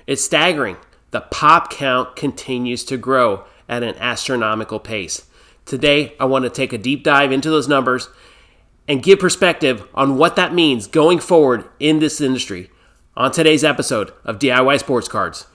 It's staggering. The pop count continues to grow at an astronomical pace. Today, I want to take a deep dive into those numbers and give perspective on what that means going forward in this industry on today's episode of DIY Sports Cards.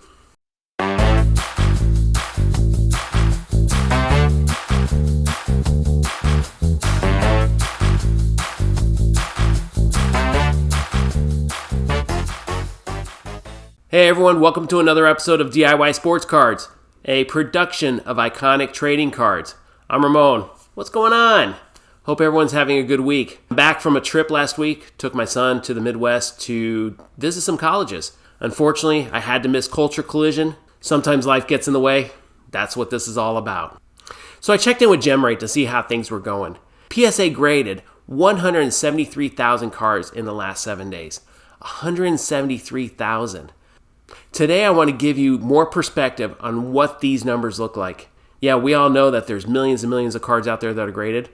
Hey everyone, welcome to another episode of DIY Sports Cards, a production of Iconic Trading Cards. I'm Ramon. What's going on? Hope everyone's having a good week. I'm back from a trip last week. Took my son to the Midwest to visit some colleges. Unfortunately, I had to miss Culture Collision. Sometimes life gets in the way. That's what this is all about. So I checked in with GemRate to see how things were going. PSA graded 173,000 cards in the last 7 days. 173,000. Today, I want to give you more perspective on what these numbers look like. Yeah, we all know that there's millions and millions of cards out there that are graded,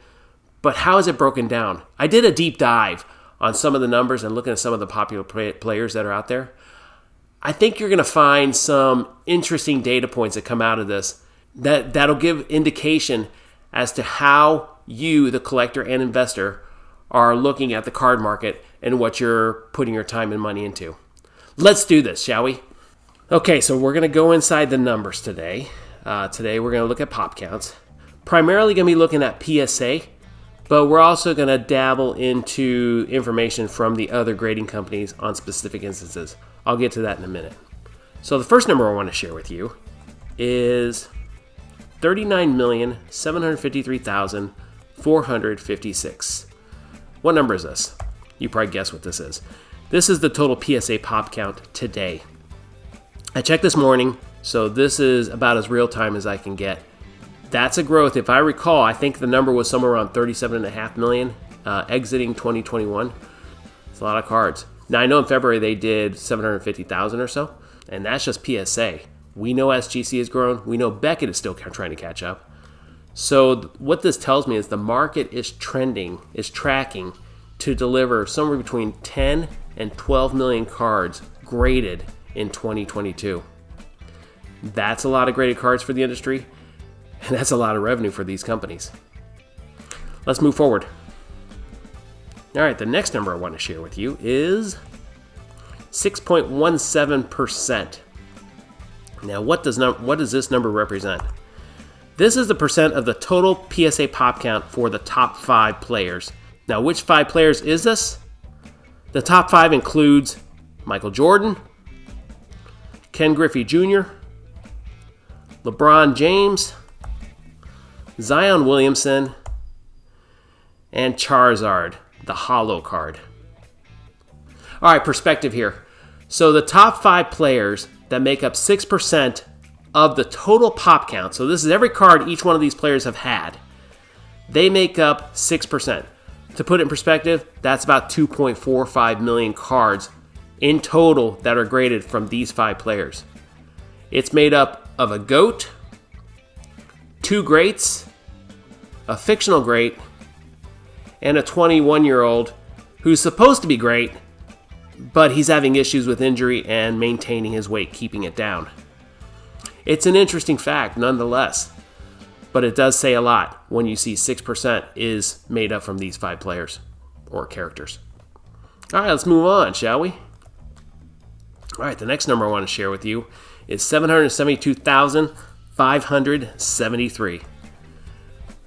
but how is it broken down? I did a deep dive on some of the numbers and looking at some of the popular players that are out there. I think you're going to find some interesting data points that come out of this that'll give indication as to how you, the collector and investor, are looking at the card market and what you're putting your time and money into. Let's do this, shall we? Okay, so we're going to go inside the numbers today. Today we're going to look at pop counts. Primarily going to be looking at PSA, but we're also going to dabble into information from the other grading companies on specific instances. I'll get to that in a minute. So the first number I want to share with you is 39,753,456. What number is this? You probably guess what this is. This is the total PSA pop count today. I checked this morning, so this is about as real time as I can get. That's a growth. If I recall, I think the number was somewhere around 37.5 million exiting 2021. It's a lot of cards. Now, I know in February they did 750,000 or so, and that's just PSA. We know SGC has grown. We know Beckett is still trying to catch up. So what this tells me is the market is tracking to deliver somewhere between 10 and 12 million cards graded in 2022. That's a lot of graded cards for the industry, and that's a lot of revenue for these companies. Let's move forward. All right, the next number I want to share with you is 6.17%. Now, what does this number represent? This is the percent of the total PSA pop count for the top 5 players. Now, which 5 players is this? The top 5 includes Michael Jordan, Ken Griffey Jr., LeBron James, Zion Williamson, and Charizard, the Holo card. All right, perspective here. So the top 5 players that make up 6% of the total pop count, so this is every card each one of these players have had, they make up 6%. To put it in perspective, that's about 2.45 million cards in total that are graded from these 5 players. It's made up of a GOAT, 2 greats, a fictional great, and a 21-year-old who's supposed to be great, but he's having issues with injury and maintaining his weight, keeping it down. It's an interesting fact nonetheless, but it does say a lot when you see 6% is made up from these 5 players or characters. All right, let's move on, shall we? All right, the next number I want to share with you is 772,573.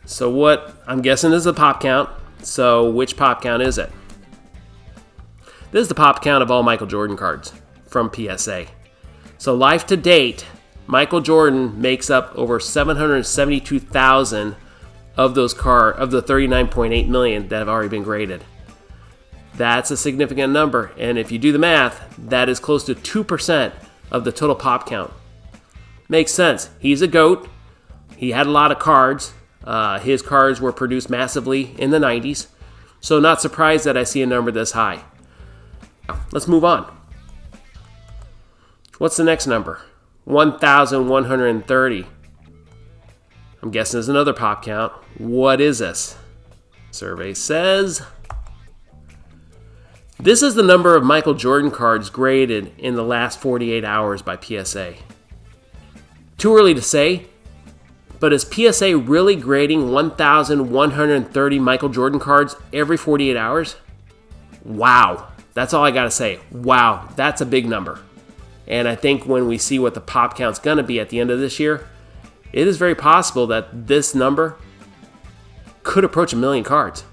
So what I'm guessing is the pop count. So which pop count is it? This is the pop count of all Michael Jordan cards from PSA. So life to date, Michael Jordan makes up over 772,000 of the 39.8 million that have already been graded. That's a significant number, and if you do the math, that is close to 2% of the total pop count. Makes sense. He's a GOAT. He had a lot of cards. His cards were produced massively in the 90s, so not surprised that I see a number this high. Let's move on. What's the next number? 1,130. I'm guessing there's another pop count. What is this? Survey says This is the number of Michael Jordan cards graded in the last 48 hours by PSA. Too early to say, but is PSA really grading 1,130 Michael Jordan cards every 48 hours? Wow. That's all I got to say. Wow, that's a big number. And I think when we see what the pop count's going to be at the end of this year, it is very possible that this number could approach 1 million cards.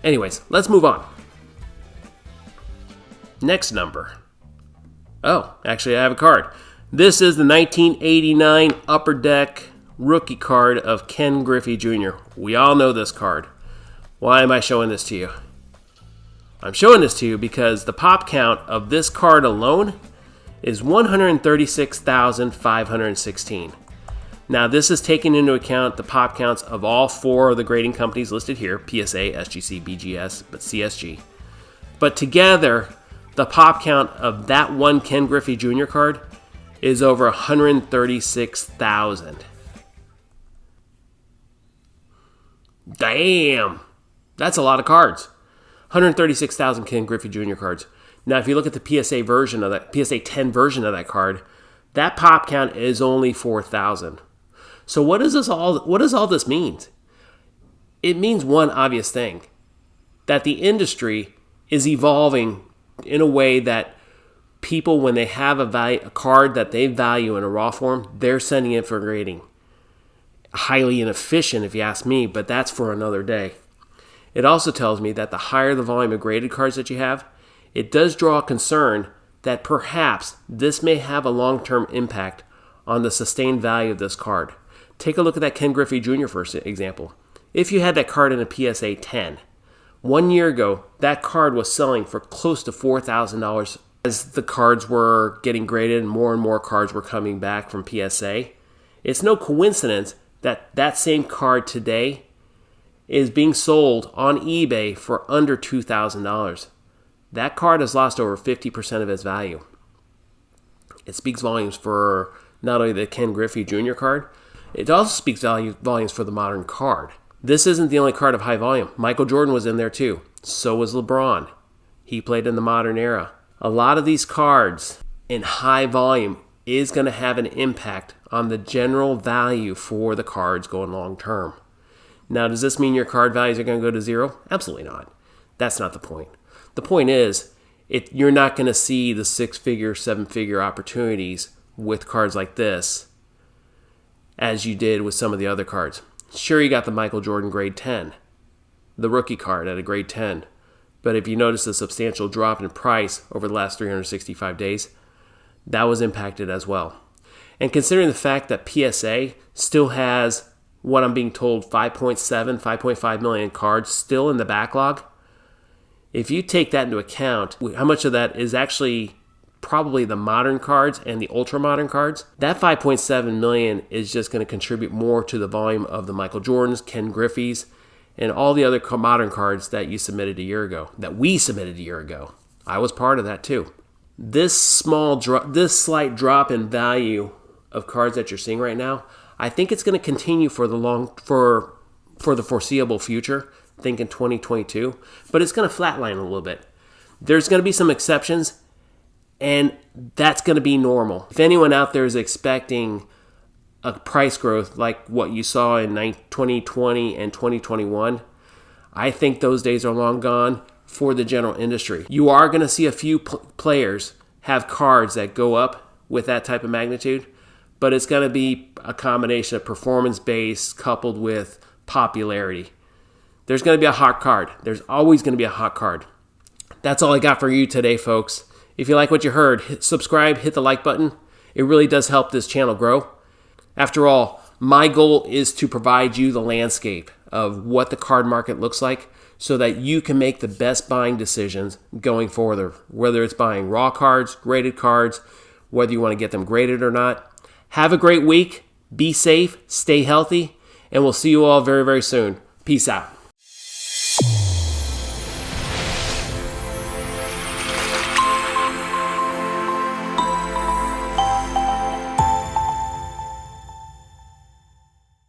Anyways, let's move on. Next number. Oh, actually I have a card. This is the 1989 Upper Deck rookie card of Ken Griffey Jr. We all know this card. Why am I showing this to you? I'm showing this to you because the pop count of this card alone is 136,516. Now this is taking into account the pop counts of all 4 of the grading companies listed here, PSA, SGC, BGS, but CSG. But together, the pop count of that one Ken Griffey Jr. card is over 136,000. Damn! That's a lot of cards. 136,000 Ken Griffey Jr. cards. Now, if you look at the PSA version of that, PSA 10 version of that card, that pop count is only 4,000. So what does all this mean? It means one obvious thing, that the industry is evolving in a way that people, when they have a card that they value in a raw form, they're sending it for grading. Highly inefficient, if you ask me, but that's for another day. It also tells me that the higher the volume of graded cards that you have, it does draw a concern that perhaps this may have a long-term impact on the sustained value of this card. Take a look at that Ken Griffey Jr. for example. If you had that card in a PSA 10, 1 year ago, that card was selling for close to $4,000 as the cards were getting graded and more cards were coming back from PSA. It's no coincidence that that same card today is being sold on eBay for under $2,000. That card has lost over 50% of its value. It speaks volumes for not only the Ken Griffey Jr. card, it also speaks volumes for the modern card. This isn't the only card of high volume. Michael Jordan was in there too. So was LeBron. He played in the modern era. A lot of these cards in high volume is going to have an impact on the general value for the cards going long term. Now, does this mean your card values are going to go to zero? Absolutely not. That's not the point. The point is, you're not going to see the 6-figure, 7-figure opportunities with cards like this as you did with some of the other cards. Sure, you got the Michael Jordan grade 10, the rookie card at a grade 10. But if you notice a substantial drop in price over the last 365 days, that was impacted as well. And considering the fact that PSA still has, what I'm being told, 5.7, 5.5 million cards still in the backlog, if you take that into account, how much of that is actually probably the modern cards and the ultra modern cards, that 5.7 million is just going to contribute more to the volume of the Michael Jordans, Ken Griffeys, and all the other modern cards that you submitted a year ago, that we submitted a year ago. I was part of that too. This slight drop in value of cards that you're seeing right now, I think it's going to continue for the foreseeable future. Think in 2022, but it's going to flatline a little bit. There's going to be some exceptions, and that's going to be normal. If anyone out there is expecting a price growth like what you saw in 2020 and 2021, I think those days are long gone for the general industry. You are going to see a few players have cards that go up with that type of magnitude, but it's going to be a combination of performance-based coupled with popularity. There's going to be a hot card. There's always going to be a hot card. That's all I got for you today, folks. If you like what you heard, subscribe, hit the like button. It really does help this channel grow. After all, my goal is to provide you the landscape of what the card market looks like so that you can make the best buying decisions going forward, whether it's buying raw cards, graded cards, whether you want to get them graded or not. Have a great week. Be safe, stay healthy, and we'll see you all very, very soon. Peace out.